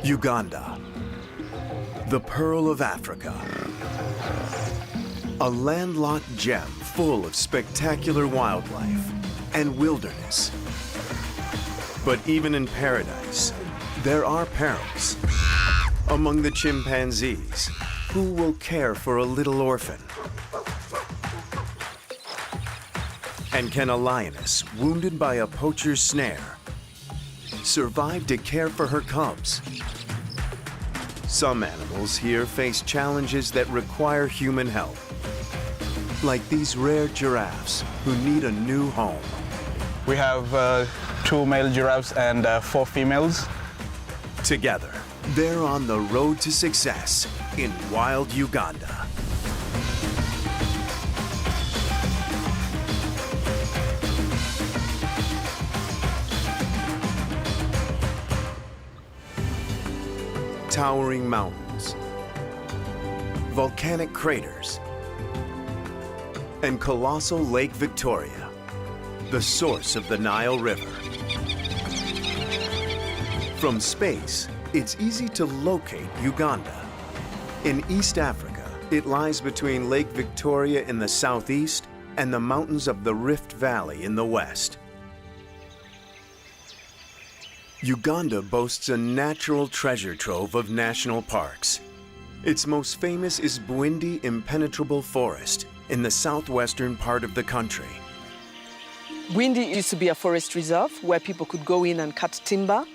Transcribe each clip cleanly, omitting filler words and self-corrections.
Uganda, the pearl of Africa. A landlocked gem full of spectacular wildlife and wilderness. But even in paradise, there are perils. Among the chimpanzees, who will care for a little orphan? And can a lioness, wounded by a poacher's snare, survive to care for her cubs? Some animals here face challenges that require human help, like these rare giraffes who need a new home. We have 2 male giraffes and 4 females. Together, they're on the road to success in wild Uganda. Towering mountains, volcanic craters, and colossal Lake Victoria, the source of the Nile River. From space, it's easy to locate Uganda. In East Africa, it lies between Lake Victoria in the southeast and the mountains of the Rift Valley in the west. Uganda boasts a natural treasure trove of national parks. Its most famous is Bwindi Impenetrable Forest in the southwestern part of the country. Bwindi used to be a forest reserve where people could go in and cut timber,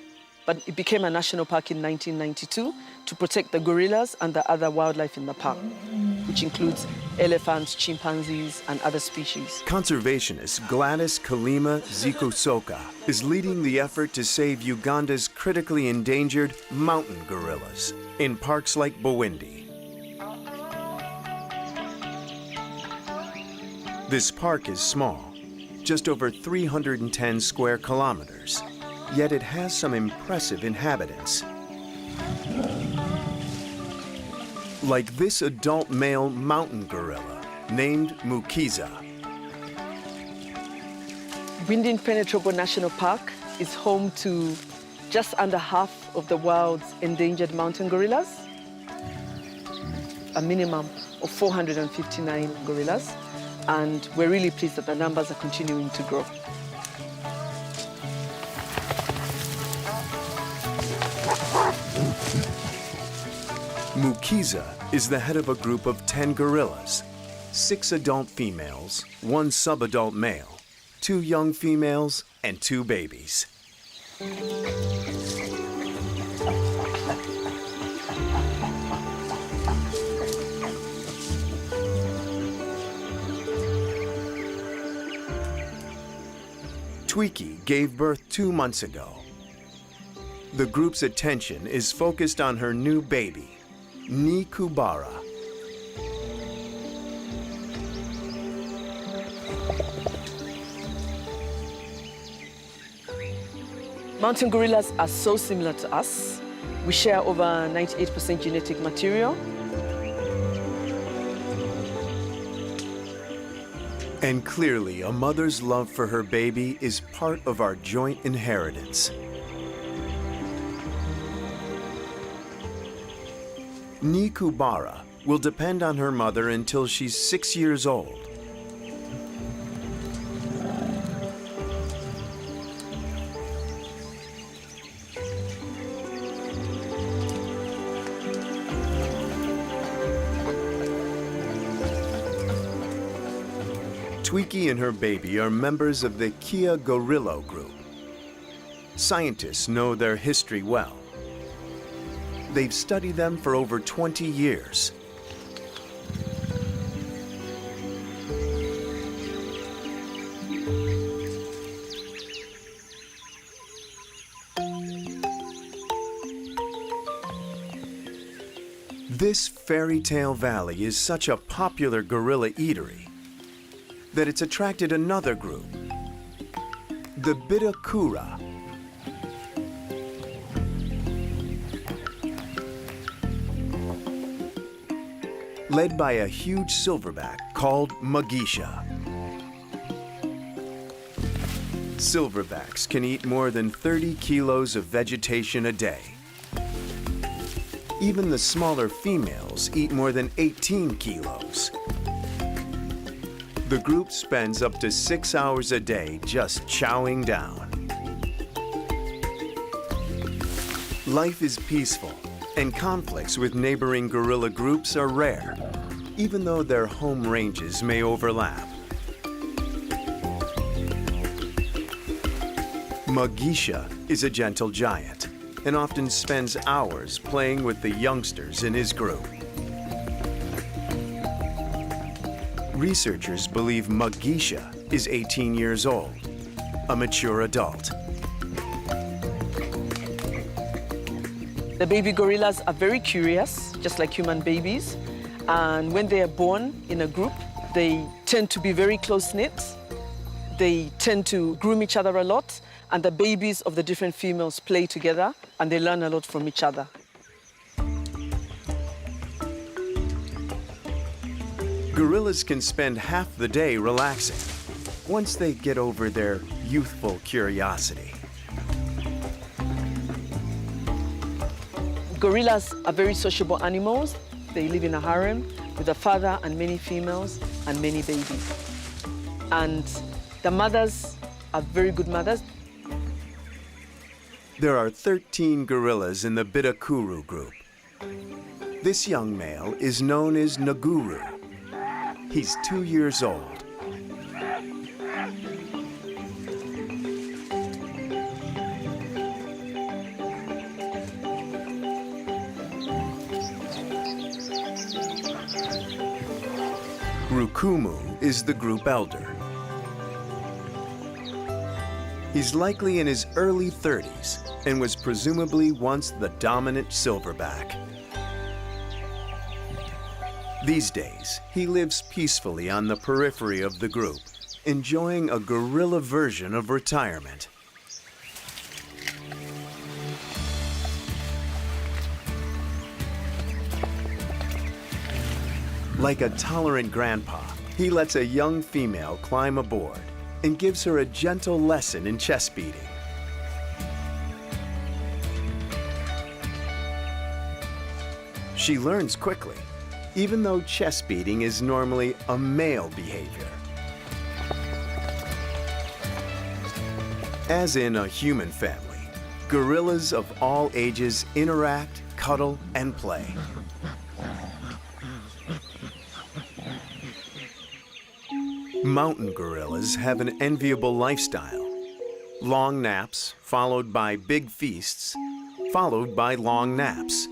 but it became a national park in 1992 to protect the gorillas and the other wildlife in the park, which includes elephants, chimpanzees, and other species. Conservationist Gladys Kalima Zikusoka is leading the effort to save Uganda's critically endangered mountain gorillas in parks like Bwindi. This park is small, just over 310 square kilometers, yet it has some impressive inhabitants. Like this adult male mountain gorilla named Mukiza. Bwindi Impenetrable National Park is home to just under half of the world's endangered mountain gorillas, a minimum of 459 gorillas, and we're really pleased that the numbers are continuing to grow. Mukiza is the head of a group of 10 gorillas, 6 adult females, 1 subadult male, 2 young females, and 2 babies. Twiki gave birth 2 months ago. The group's attention is focused on her new baby, Nikubara. Mountain gorillas are so similar to us. We share over 98% genetic material. And clearly, a mother's love for her baby is part of our joint inheritance. Nikubara will depend on her mother until she's 6 years old. Twiki and her baby are members of the Kia Gorillo group. Scientists know their history well. They've studied them for over 20 years. This fairy tale valley is such a popular gorilla eatery that it's attracted another group, the Bitakura. Led by a huge silverback called Magisha. Silverbacks can eat more than 30 kilos of vegetation a day. Even the smaller females eat more than 18 kilos. The group spends up to 6 hours a day just chowing down. Life is peaceful, and conflicts with neighboring gorilla groups are rare, even though their home ranges may overlap. Mugisha is a gentle giant and often spends hours playing with the youngsters in his group. Researchers believe Mugisha is 18 years old, a mature adult. The baby gorillas are very curious, just like human babies. And when they are born in a group, they tend to be very close-knit. They tend to groom each other a lot, and the babies of the different females play together, and they learn a lot from each other. Gorillas can spend half the day relaxing once they get over their youthful curiosity. Gorillas are very sociable animals. They live in a harem with a father and many females and many babies. And the mothers are very good mothers. There are 13 gorillas in the Bidakuru group. This young male is known as Nguru. He's 2 years old. Rukumu is the group elder. He's likely in his early 30s and was presumably once the dominant silverback. These days, he lives peacefully on the periphery of the group, enjoying a gorilla version of retirement. Like a tolerant grandpa, he lets a young female climb aboard and gives her a gentle lesson in chest beating. She learns quickly, even though chest beating is normally a male behavior. As in a human family, gorillas of all ages interact, cuddle, and play. Mountain gorillas have an enviable lifestyle. Long naps, followed by big feasts, followed by long naps.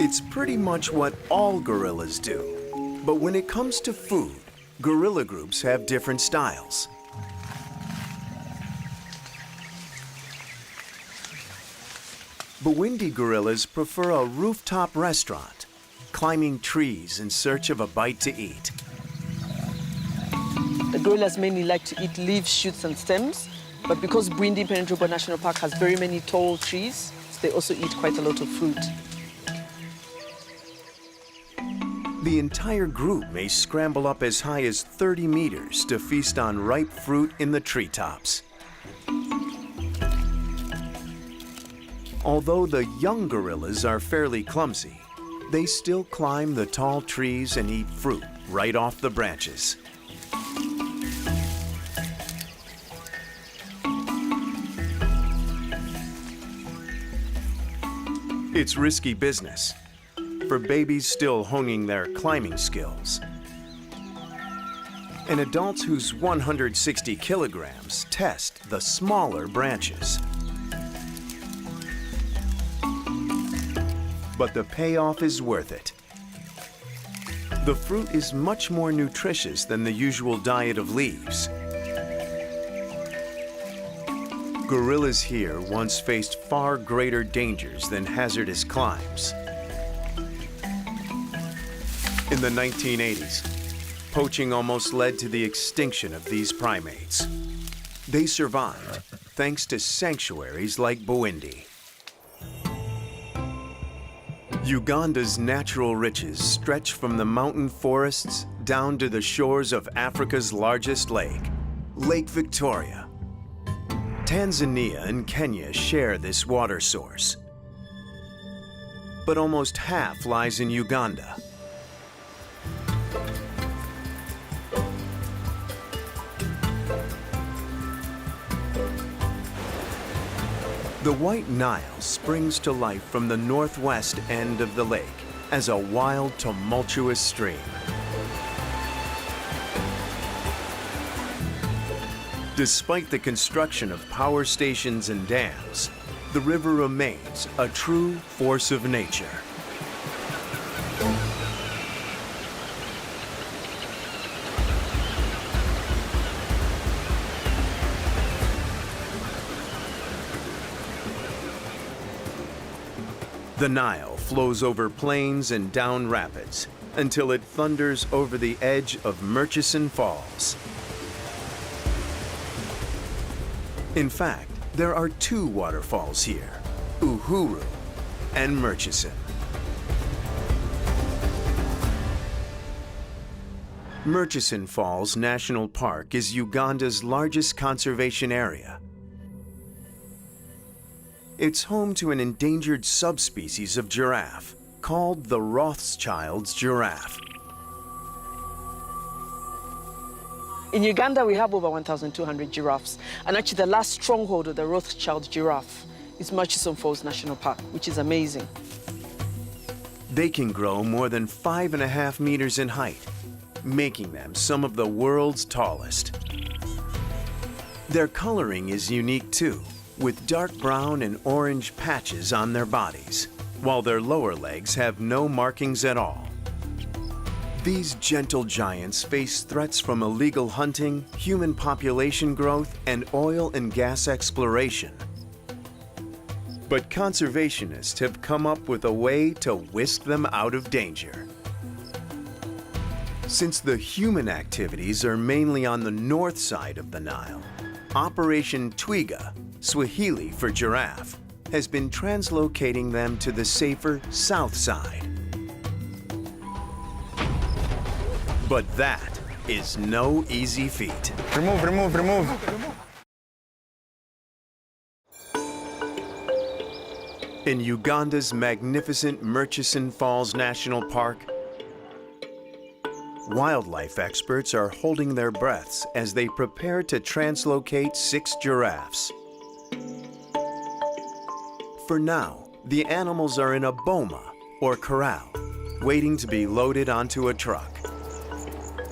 It's pretty much what all gorillas do. But when it comes to food, gorilla groups have different styles. Bwindi gorillas prefer a rooftop restaurant, climbing trees in search of a bite to eat. The gorillas mainly like to eat leaves, shoots, and stems, but because Bwindi Impenetrable National Park has very many tall trees, they also eat quite a lot of fruit. The entire group may scramble up as high as 30 meters to feast on ripe fruit in the treetops. Although the young gorillas are fairly clumsy, they still climb the tall trees and eat fruit right off the branches. It's risky business for babies still honing their climbing skills, and adults whose 160 kilograms test the smaller branches. But the payoff is worth it. The fruit is much more nutritious than the usual diet of leaves. Gorillas here once faced far greater dangers than hazardous climbs. In the 1980s, poaching almost led to the extinction of these primates. They survived thanks to sanctuaries like Bwindi. Uganda's natural riches stretch from the mountain forests down to the shores of Africa's largest lake, Lake Victoria. Tanzania and Kenya share this water source, but almost half lies in Uganda. The White Nile springs to life from the northwest end of the lake as a wild, tumultuous stream. Despite the construction of power stations and dams, the river remains a true force of nature. The Nile flows over plains and down rapids until it thunders over the edge of Murchison Falls. In fact, there are two waterfalls here, Uhuru and Murchison. Murchison Falls National Park is Uganda's largest conservation area. It's home to an endangered subspecies of giraffe called the Rothschild's giraffe. In Uganda, we have over 1,200 giraffes. And actually, the last stronghold of the Rothschild giraffe is Murchison Falls National Park, which is amazing. They can grow more than 5.5 meters in height, making them some of the world's tallest. Their coloring is unique too, with dark brown and orange patches on their bodies, while their lower legs have no markings at all. These gentle giants face threats from illegal hunting, human population growth, and oil and gas exploration. But conservationists have come up with a way to whisk them out of danger. Since the human activities are mainly on the north side of the Nile, Operation Twiga, Swahili for giraffe, has been translocating them to the safer south side. But that is no easy feat. Remove, remove, remove. In Uganda's magnificent Murchison Falls National Park, wildlife experts are holding their breaths as they prepare to translocate 6 giraffes. For now, the animals are in a boma, or corral, waiting to be loaded onto a truck.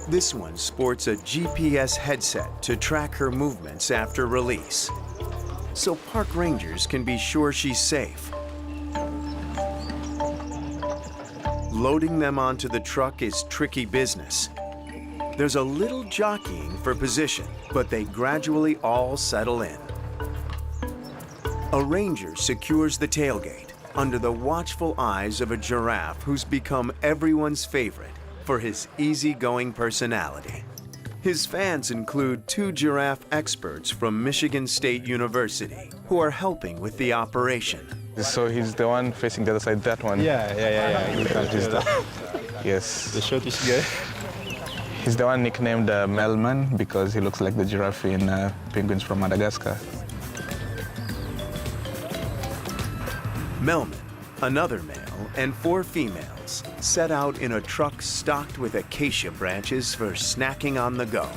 This one sports a GPS headset to track her movements after release, so park rangers can be sure she's safe. Loading them onto the truck is tricky business. There's a little jockeying for position, but they gradually all settle in. A ranger secures the tailgate under the watchful eyes of a giraffe who's become everyone's favorite for his easygoing personality. His fans include 2 giraffe experts from Michigan State University who are helping with the operation. So he's the one facing the other side, that one? Yeah. Yes. The shortish guy. He's the one nicknamed Melman because he looks like the giraffe in Penguins from Madagascar. Melman, another male, and 4 females set out in a truck stocked with acacia branches for snacking on the go.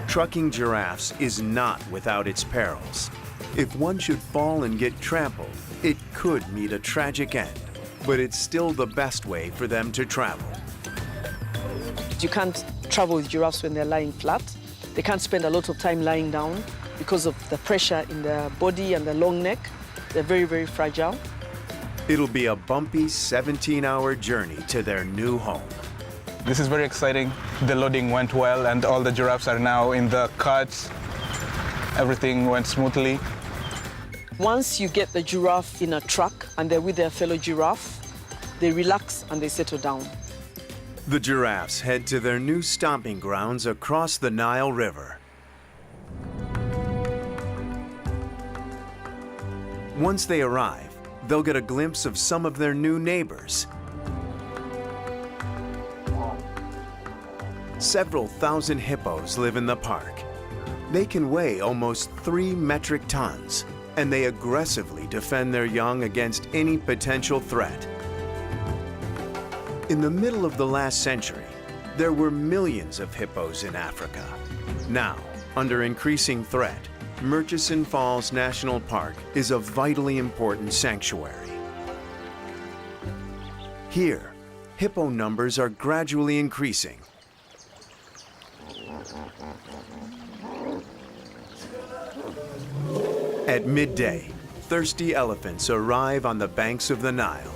Trucking giraffes is not without its perils. If one should fall and get trampled, it could meet a tragic end, but it's still the best way for them to travel. You can't travel with giraffes when they're lying flat. They can't spend a lot of time lying down because of the pressure in their body and the long neck. They're very, very fragile. It'll be a bumpy 17-hour journey to their new home. This is very exciting. The loading went well and all the giraffes are now in the carts. Everything went smoothly. Once you get the giraffe in a truck and they're with their fellow giraffe, they relax and they settle down. The giraffes head to their new stomping grounds across the Nile River. Once they arrive, they'll get a glimpse of some of their new neighbors. Several thousand hippos live in the park, They can weigh almost 3 metric tons, and they aggressively defend their young against any potential threat. In the middle of the last century, there were millions of hippos in Africa. Now, under increasing threat, Murchison Falls National Park is a vitally important sanctuary. Here, hippo numbers are gradually increasing. At midday, thirsty elephants arrive on the banks of the Nile.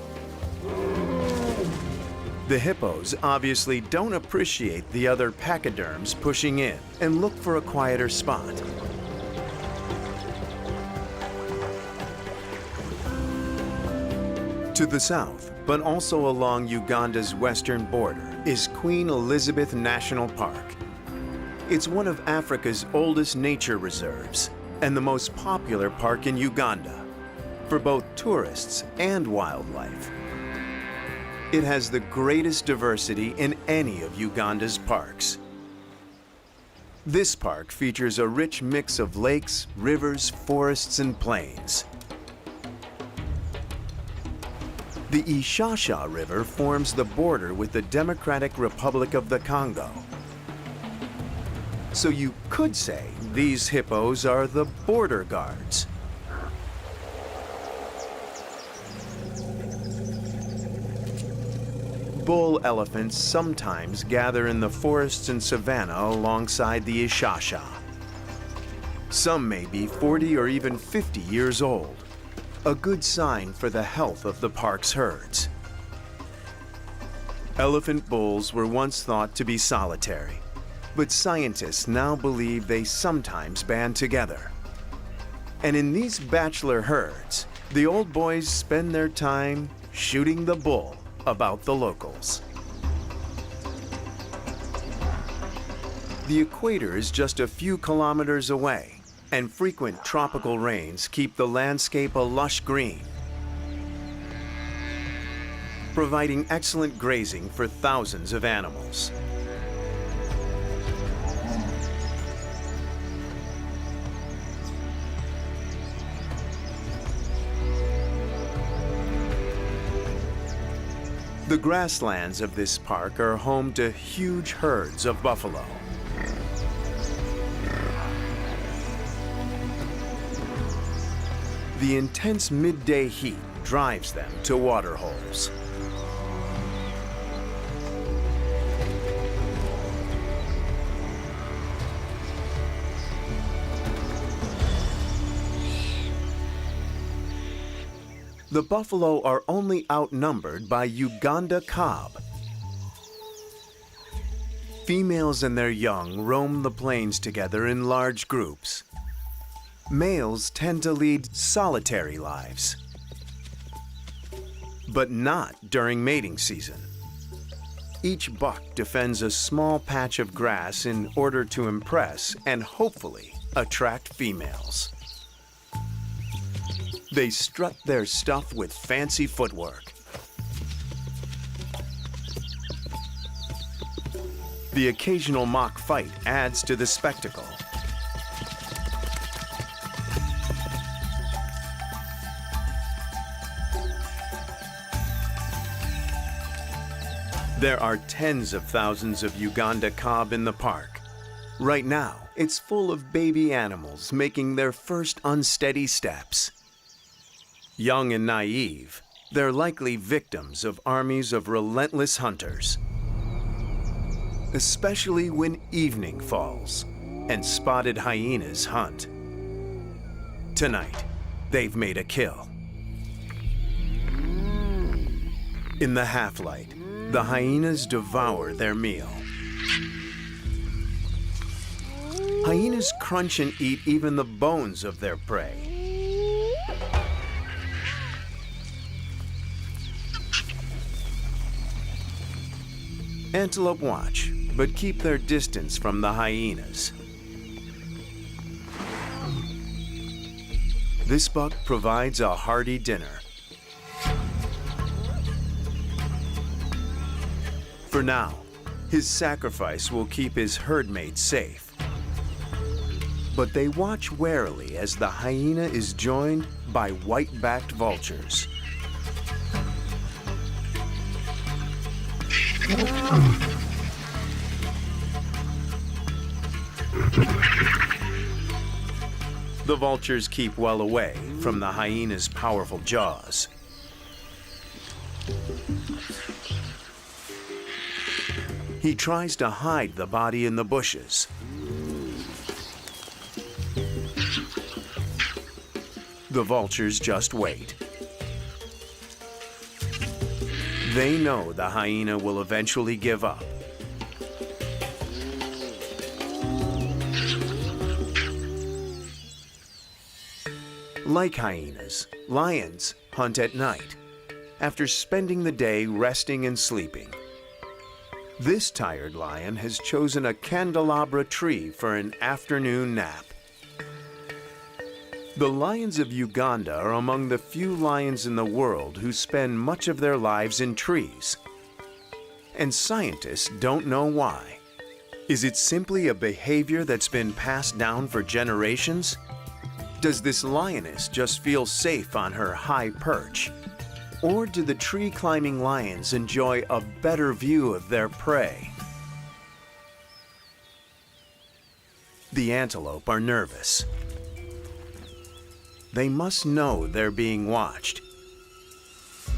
The hippos obviously don't appreciate the other pachyderms pushing in and look for a quieter spot. To the south, but also along Uganda's western border, is Queen Elizabeth National Park. It's one of Africa's oldest nature reserves and the most popular park in Uganda for both tourists and wildlife. It has the greatest diversity in any of Uganda's parks. This park features a rich mix of lakes, rivers, forests, and plains. The Ishasha River forms the border with the Democratic Republic of the Congo. So you could say these hippos are the border guards. Bull elephants sometimes gather in the forests and savanna alongside the Ishasha. Some may be 40 or even 50 years old, a good sign for the health of the park's herds. Elephant bulls were once thought to be solitary, but scientists now believe they sometimes band together. And in these bachelor herds, the old boys spend their time shooting the bull about the locals. The equator is just a few kilometers away, and frequent tropical rains keep the landscape a lush green, providing excellent grazing for thousands of animals. The grasslands of this park are home to huge herds of buffalo. The intense midday heat drives them to water holes. The buffalo are only outnumbered by Uganda cob. Females and their young roam the plains together in large groups. Males tend to lead solitary lives, but not during mating season. Each buck defends a small patch of grass in order to impress and hopefully attract females. They strut their stuff with fancy footwork. The occasional mock fight adds to the spectacle. There are tens of thousands of Uganda cob in the park. Right now, it's full of baby animals making their first unsteady steps. Young and naive, they're likely victims of armies of relentless hunters, especially when evening falls and spotted hyenas hunt. Tonight, they've made a kill. In the half-light, the hyenas devour their meal. Hyenas crunch and eat even the bones of their prey. Antelope watch, but keep their distance from the hyenas. This buck provides a hearty dinner. For now, his sacrifice will keep his herd mates safe. But they watch warily as the hyena is joined by white-backed vultures. The vultures keep well away from the hyena's powerful jaws. He tries to hide the body in the bushes. The vultures just wait. They know the hyena will eventually give up. Like hyenas, lions hunt at night, after spending the day resting and sleeping. This tired lion has chosen a candelabra tree for an afternoon nap. The lions of Uganda are among the few lions in the world who spend much of their lives in trees. And scientists don't know why. Is it simply a behavior that's been passed down for generations? Does this lioness just feel safe on her high perch? Or do the tree-climbing lions enjoy a better view of their prey? The antelope are nervous. They must know they're being watched.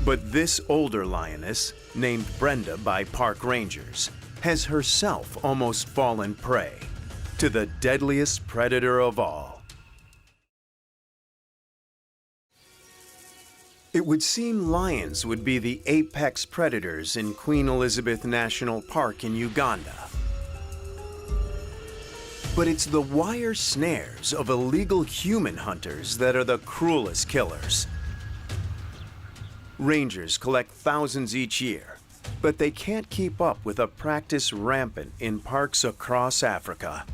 But this older lioness, named Brenda by park rangers, has herself almost fallen prey to the deadliest predator of all. It would seem lions would be the apex predators in Queen Elizabeth National Park in Uganda. But it's the wire snares of illegal human hunters that are the cruelest killers. Rangers collect thousands each year, but they can't keep up with a practice rampant in parks across Africa.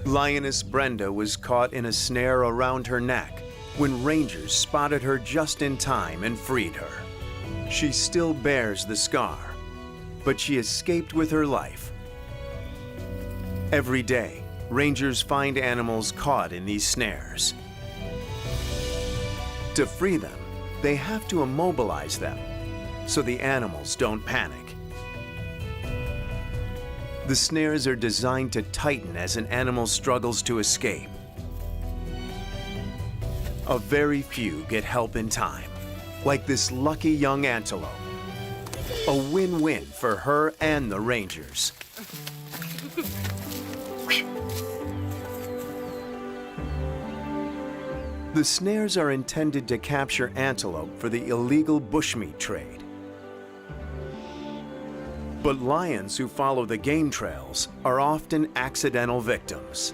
Lioness Brenda was caught in a snare around her neck when rangers spotted her just in time and freed her. She still bears the scar, but she escaped with her life. Every day, rangers find animals caught in these snares. To free them, they have to immobilize them so the animals don't panic. The snares are designed to tighten as an animal struggles to escape. A very few get help in time, like this lucky young antelope. A win-win for her and the rangers. The snares are intended to capture antelope for the illegal bushmeat trade. But lions who follow the game trails are often accidental victims.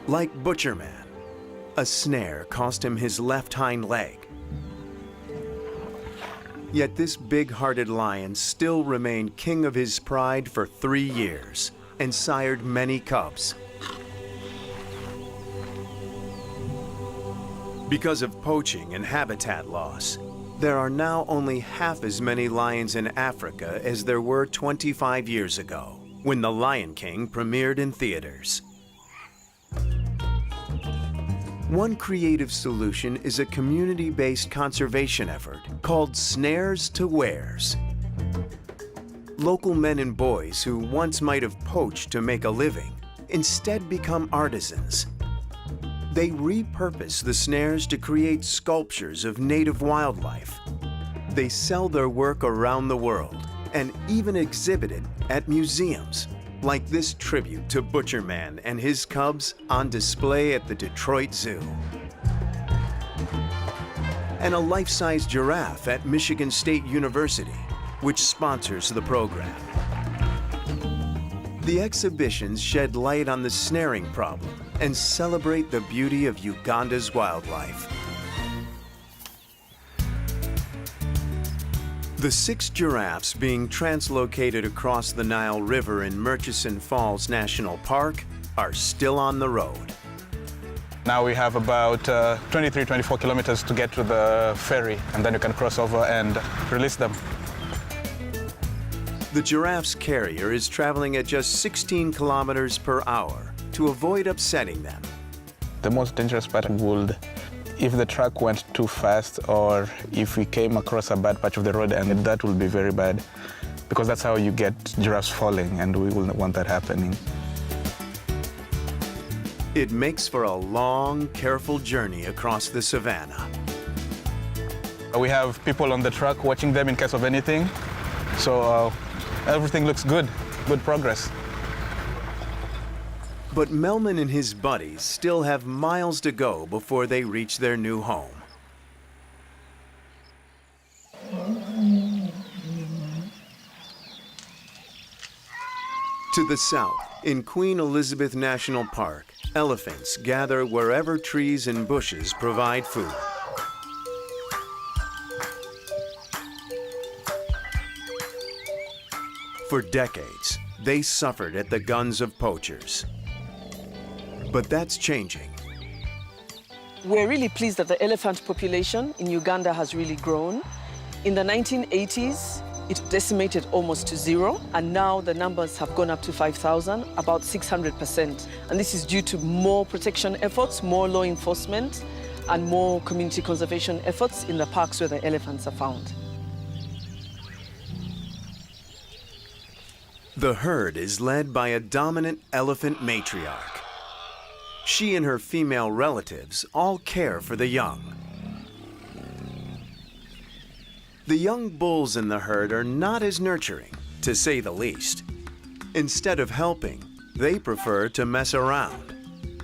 Like Butcherman, a snare cost him his left hind leg. Yet this big-hearted lion still remained king of his pride for 3 years and sired many cubs. Because of poaching and habitat loss, there are now only half as many lions in Africa as there were 25 years ago, when The Lion King premiered in theaters. One creative solution is a community-based conservation effort called Snares to Wares. Local men and boys who once might have poached to make a living instead become artisans. They repurpose the snares to create sculptures of native wildlife. They sell their work around the world and even exhibit it at museums, like this tribute to Butcherman and his cubs on display at the Detroit Zoo. And a life-size giraffe at Michigan State University, which sponsors the program. The exhibitions shed light on the snaring problem and celebrate the beauty of Uganda's wildlife. The 6 giraffes being translocated across the Nile River in Murchison Falls National Park are still on the road. Now we have about 23-24 kilometers to get to the ferry, and then you can cross over and release them. The giraffe's carrier is traveling at just 16 kilometers per hour to avoid upsetting them. The most dangerous part would, if the truck went too fast or if we came across a bad patch of the road, and that would be very bad because that's how you get giraffes falling, and we wouldn't want that happening. It makes for a long, careful journey across the savannah. We have people on the truck watching them in case of anything, so everything looks good, good progress. But Melman and his buddies still have miles to go before they reach their new home. To the south, in Queen Elizabeth National Park, elephants gather wherever trees and bushes provide food. For decades, they suffered at the guns of poachers. But that's changing. We're really pleased that the elephant population in Uganda has really grown. In the 1980s, it decimated almost to zero, and now the numbers have gone up to 5,000, about 600%. And this is due to more protection efforts, more law enforcement, and more community conservation efforts in the parks where the elephants are found. The herd is led by a dominant elephant matriarch. She and her female relatives all care for the young. The young bulls in the herd are not as nurturing, to say the least. Instead of helping, they prefer to mess around,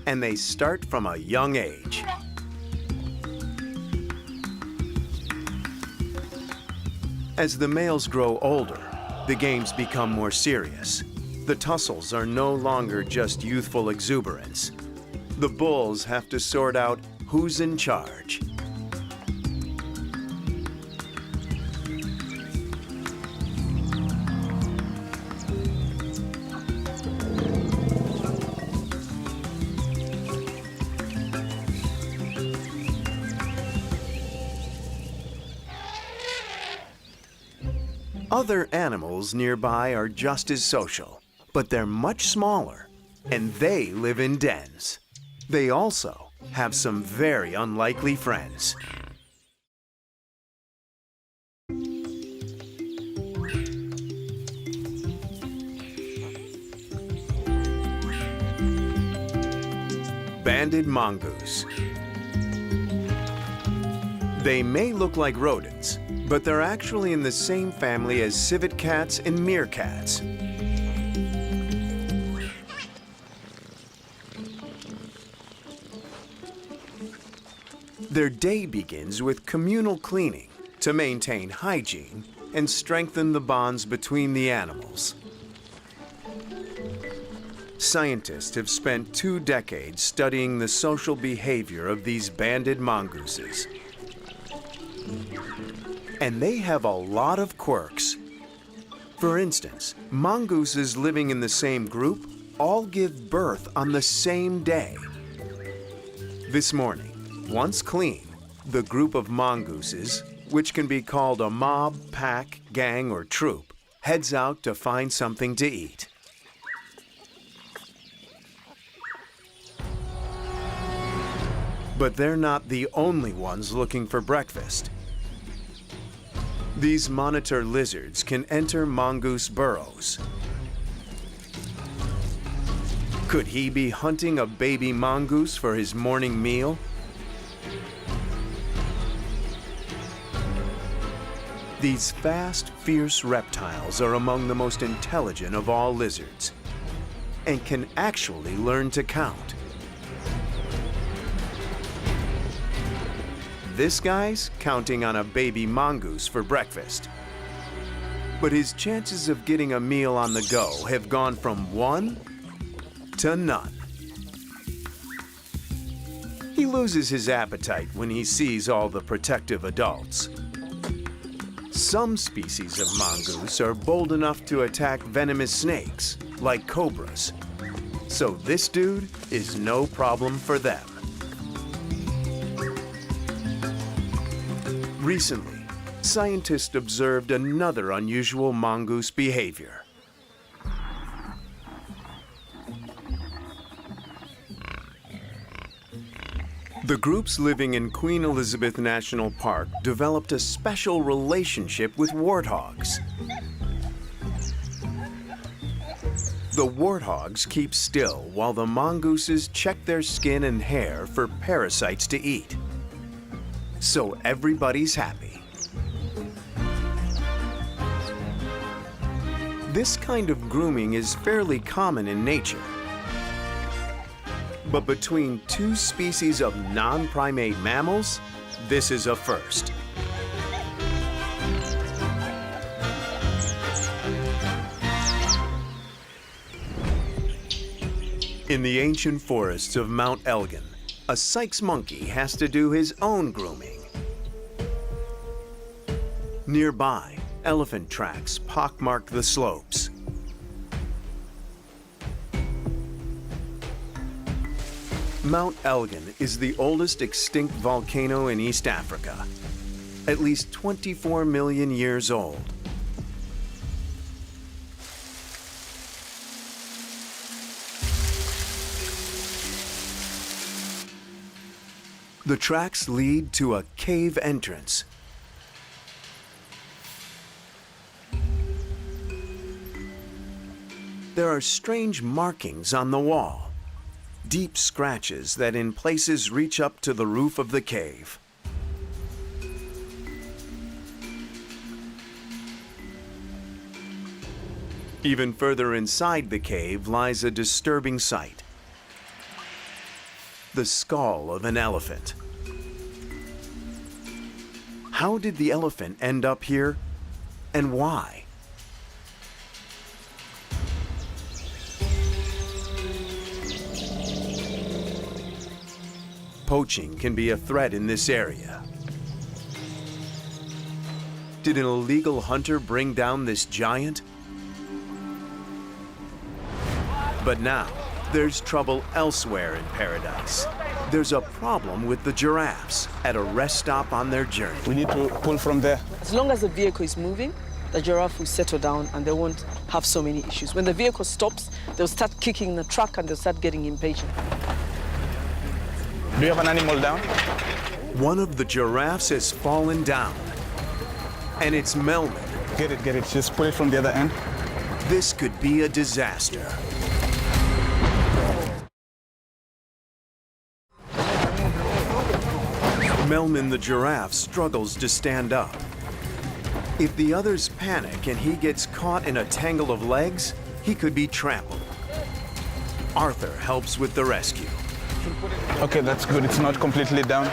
and they start from a young age. As the males grow older, the games become more serious. The tussles are no longer just youthful exuberance. The bulls have to sort out who's in charge. Other animals nearby are just as social, but they're much smaller, and they live in dens. They also have some very unlikely friends. Banded mongoose. They may look like rodents, but they're actually in the same family as civet cats and meerkats. Their day begins with communal cleaning to maintain hygiene and strengthen the bonds between the animals. Scientists have spent 2 decades studying the social behavior of these banded mongooses. And they have a lot of quirks. For instance, mongooses living in the same group all give birth on the same day. This morning, once clean, the group of mongooses, which can be called a mob, pack, gang, or troop, heads out to find something to eat. But they're not the only ones looking for breakfast. These monitor lizards can enter mongoose burrows. Could he be hunting a baby mongoose for his morning meal? These fast, fierce reptiles are among the most intelligent of all lizards and can actually learn to count. This guy's counting on a baby mongoose for breakfast. But his chances of getting a meal on the go have gone from 1 to none. He loses his appetite when he sees all the protective adults. Some species of mongoose are bold enough to attack venomous snakes, like cobras. So this dude is no problem for them. Recently, scientists observed another unusual mongoose behavior. The groups living in Queen Elizabeth National Park developed a special relationship with warthogs. The warthogs keep still while the mongooses check their skin and hair for parasites to eat. So everybody's happy. This kind of grooming is fairly common in nature. But between two species of non-primate mammals, this is a first. In the ancient forests of Mount Elgin, a Sykes monkey has to do his own grooming. Nearby, elephant tracks pockmark the slopes. Mount Elgin is the oldest extinct volcano in East Africa, at least 24 million years old. The tracks lead to a cave entrance. There are strange markings on the wall, deep scratches that in places reach up to the roof of the cave. Even further inside the cave lies a disturbing sight: the skull of an elephant. How did the elephant end up here, and why? Poaching can be a threat in this area. Did an illegal hunter bring down this giant? But now, there's trouble elsewhere in paradise. There's a problem with the giraffes at a rest stop on their journey. We need to pull from there. As long as the vehicle is moving, the giraffe will settle down and they won't have so many issues. When the vehicle stops, they'll start kicking the truck and they'll start getting impatient. Do you have an animal down? One of the giraffes has fallen down, and it's Melman. Get it, get it. Just pull it from the other end. This could be a disaster. Melman the giraffe struggles to stand up. If the others panic and he gets caught in a tangle of legs, he could be trampled. Arthur helps with the rescue. Okay, that's good. It's not completely down.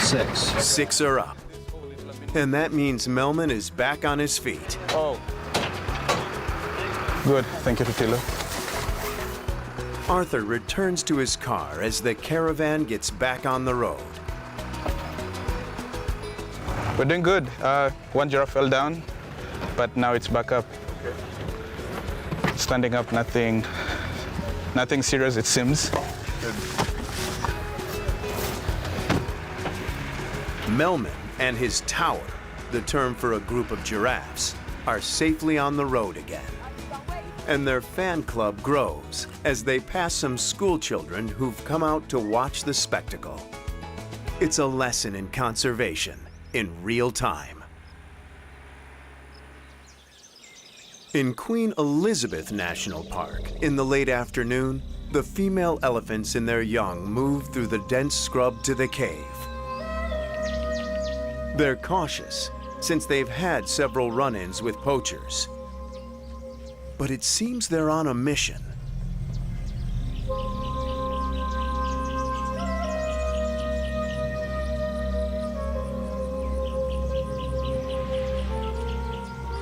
6. 6 are up. And that means Melman is back on his feet. Oh. Good. Thank you, Tutilo. Arthur returns to his car as the caravan gets back on the road. We're doing good. One giraffe fell down, but now it's back up. Standing up, nothing serious, it seems. Melman and his tower, the term for a group of giraffes, are safely on the road again. And their fan club grows as they pass some school children who've come out to watch the spectacle. It's a lesson in conservation in real time. In Queen Elizabeth National Park, in the late afternoon, the female elephants and their young move through the dense scrub to the cave. They're cautious, since they've had several run-ins with poachers. But it seems they're on a mission.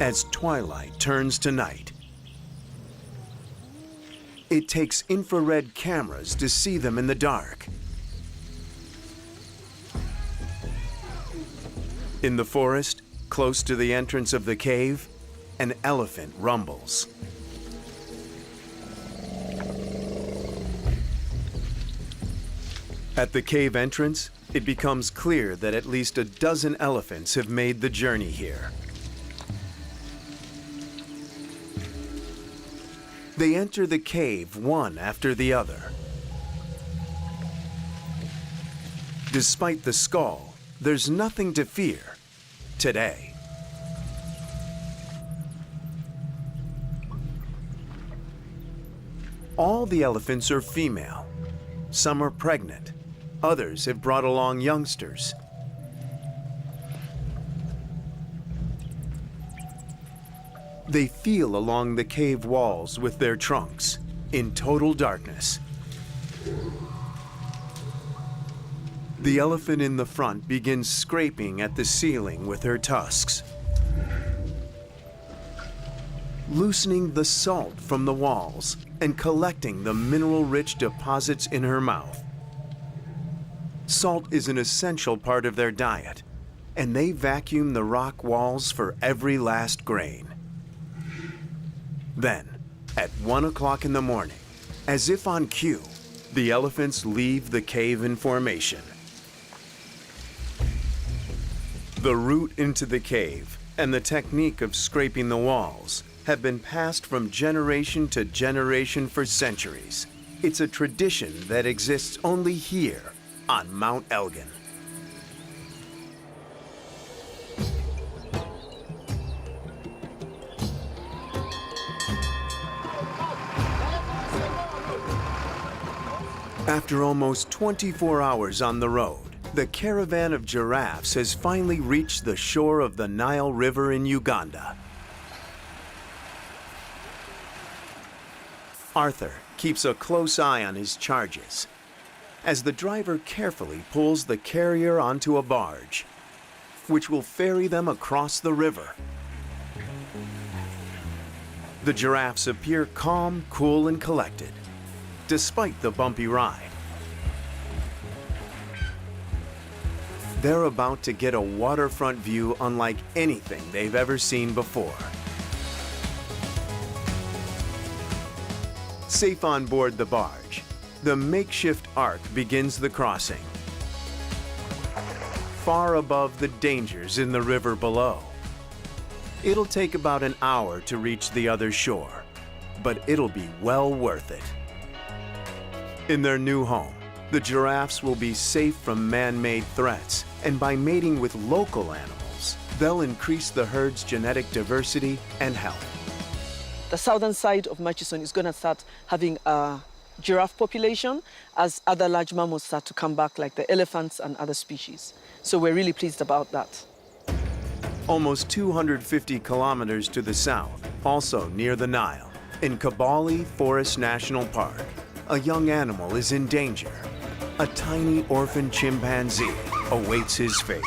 As twilight turns to night, it takes infrared cameras to see them in the dark. In the forest, close to the entrance of the cave, an elephant rumbles. At the cave entrance, it becomes clear that at least a dozen elephants have made the journey here. They enter the cave one after the other. Despite the skull, there's nothing to fear today. All the elephants are female. Some are pregnant. Others have brought along youngsters. They feel along the cave walls with their trunks, in total darkness. The elephant in the front begins scraping at the ceiling with her tusks, loosening the salt from the walls and collecting the mineral-rich deposits in her mouth. Salt is an essential part of their diet, and they vacuum the rock walls for every last grain. Then, at 1 o'clock in the morning, as if on cue, the elephants leave the cave in formation. The route into the cave and the technique of scraping the walls have been passed from generation to generation for centuries. It's a tradition that exists only here on Mount Elgin. After almost 24 hours on the road, the caravan of giraffes has finally reached the shore of the Nile River in Uganda. Arthur keeps a close eye on his charges as the driver carefully pulls the carrier onto a barge, which will ferry them across the river. The giraffes appear calm, cool, and collected, despite the bumpy ride. They're about to get a waterfront view unlike anything they've ever seen before. Safe on board the barge, the makeshift ark begins the crossing, far above the dangers in the river below. It'll take about an hour to reach the other shore, but it'll be well worth it. In their new home, the giraffes will be safe from man-made threats, and by mating with local animals, they'll increase the herd's genetic diversity and health. The southern side of Murchison is going to start having a giraffe population as other large mammals start to come back, like the elephants and other species. So we're really pleased about that. Almost 250 kilometers to the south, also near the Nile, in Kabale Forest National Park, a young animal is in danger. A tiny orphan chimpanzee awaits his fate.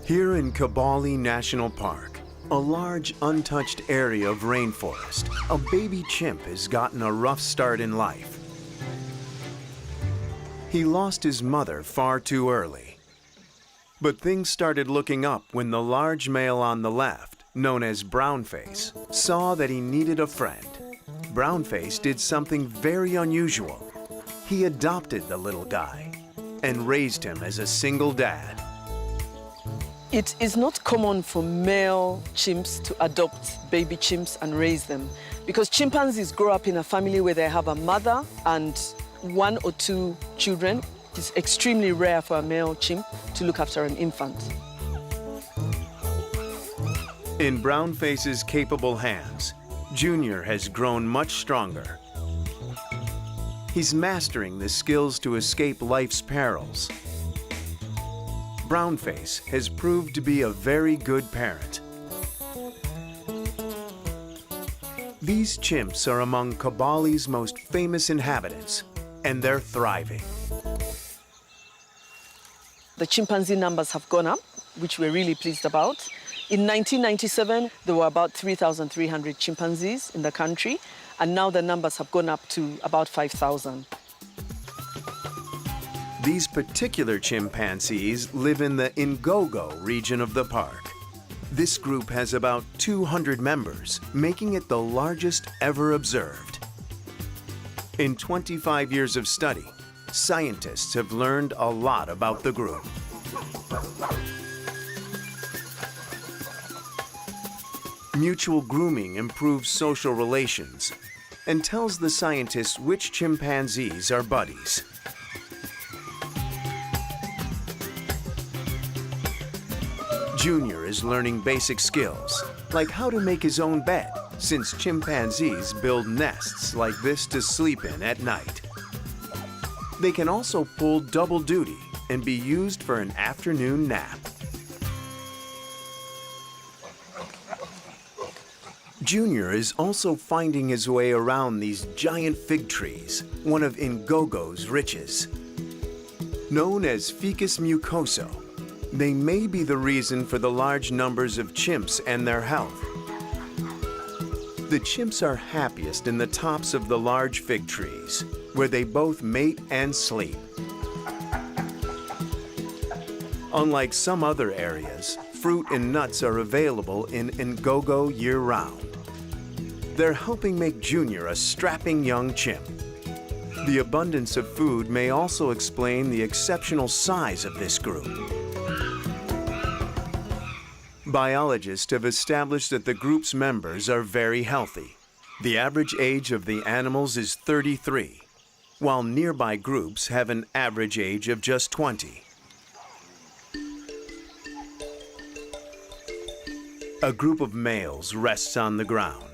Here in Kabale National Park, a large untouched area of rainforest, a baby chimp has gotten a rough start in life. He lost his mother far too early. But things started looking up when the large male on the left, known as Brownface, saw that he needed a friend. Brownface did something very unusual. He adopted the little guy and raised him as a single dad. It is not common for male chimps to adopt baby chimps and raise them, because chimpanzees grow up in a family where they have a mother and 1 or 2 children. It's extremely rare for a male chimp to look after an infant. In Brownface's capable hands, Junior has grown much stronger. He's mastering the skills to escape life's perils. Brownface has proved to be a very good parent. These chimps are among Kabale's most famous inhabitants, and they're thriving. The chimpanzee numbers have gone up, which we're really pleased about. In 1997, there were about 3,300 chimpanzees in the country, and now the numbers have gone up to about 5,000. These particular chimpanzees live in the Ngogo region of the park. This group has about 200 members, making it the largest ever observed. In 25 years of study, scientists have learned a lot about the group. Mutual grooming improves social relations and tells the scientists which chimpanzees are buddies. Junior is learning basic skills, like how to make his own bed, since chimpanzees build nests like this to sleep in at night. They can also pull double duty and be used for an afternoon nap. Junior is also finding his way around these giant fig trees, one of Ngogo's riches. Known as Ficus mucoso, they may be the reason for the large numbers of chimps and their health. The chimps are happiest in the tops of the large fig trees, where they both mate and sleep. Unlike some other areas, fruit and nuts are available in Ngogo year-round. They're helping make Junior a strapping young chimp. The abundance of food may also explain the exceptional size of this group. Biologists have established that the group's members are very healthy. The average age of the animals is 33, while nearby groups have an average age of just 20. A group of males rests on the ground.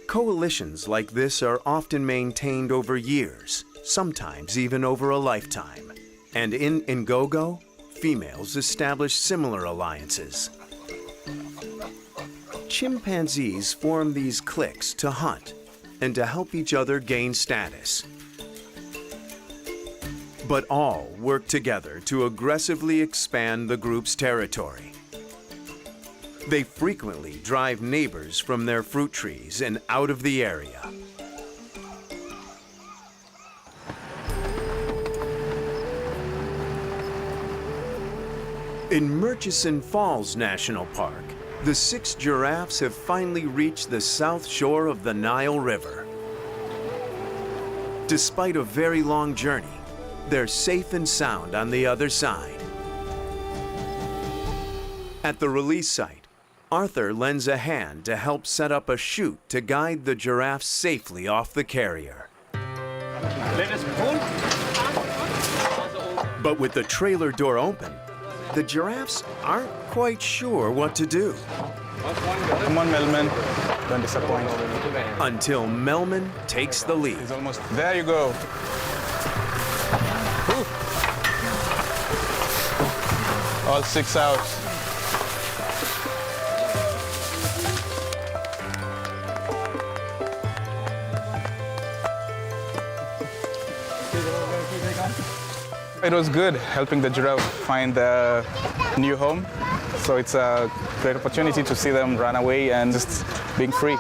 Coalitions like this are often maintained over years, sometimes even over a lifetime. And in Ngogo, females establish similar alliances. Chimpanzees form these cliques to hunt and to help each other gain status. But all work together to aggressively expand the group's territory. They frequently drive neighbors from their fruit trees and out of the area. In Murchison Falls National Park, the 6 giraffes have finally reached the south shore of the Nile River. Despite a very long journey, they're safe and sound on the other side. At the release site, Arthur lends a hand to help set up a chute to guide the giraffes safely off the carrier. Let us pull. But with the trailer door open, the giraffes aren't quite sure what to do. Come on, Melman. Don't disappoint. Until Melman takes the lead. He's almost there. You go. Whew. All 6 out. It was good helping the giraffe find a new home. So it's a great opportunity to see them run away and just being free.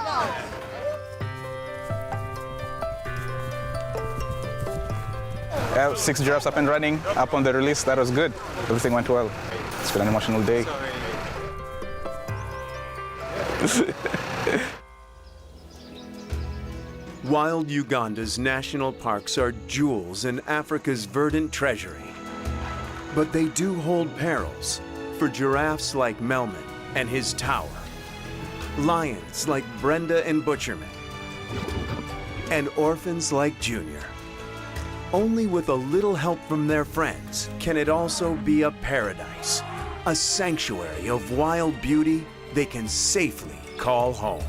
Yeah, 6 giraffes up and running, up on the release. That was good. Everything went well. It's been an emotional day. Wild Uganda's national parks are jewels in Africa's verdant treasury. But they do hold perils for giraffes like Melman and his tower, lions like Brenda and Butcherman, and orphans like Junior. Only with a little help from their friends can it also be a paradise, a sanctuary of wild beauty they can safely call home.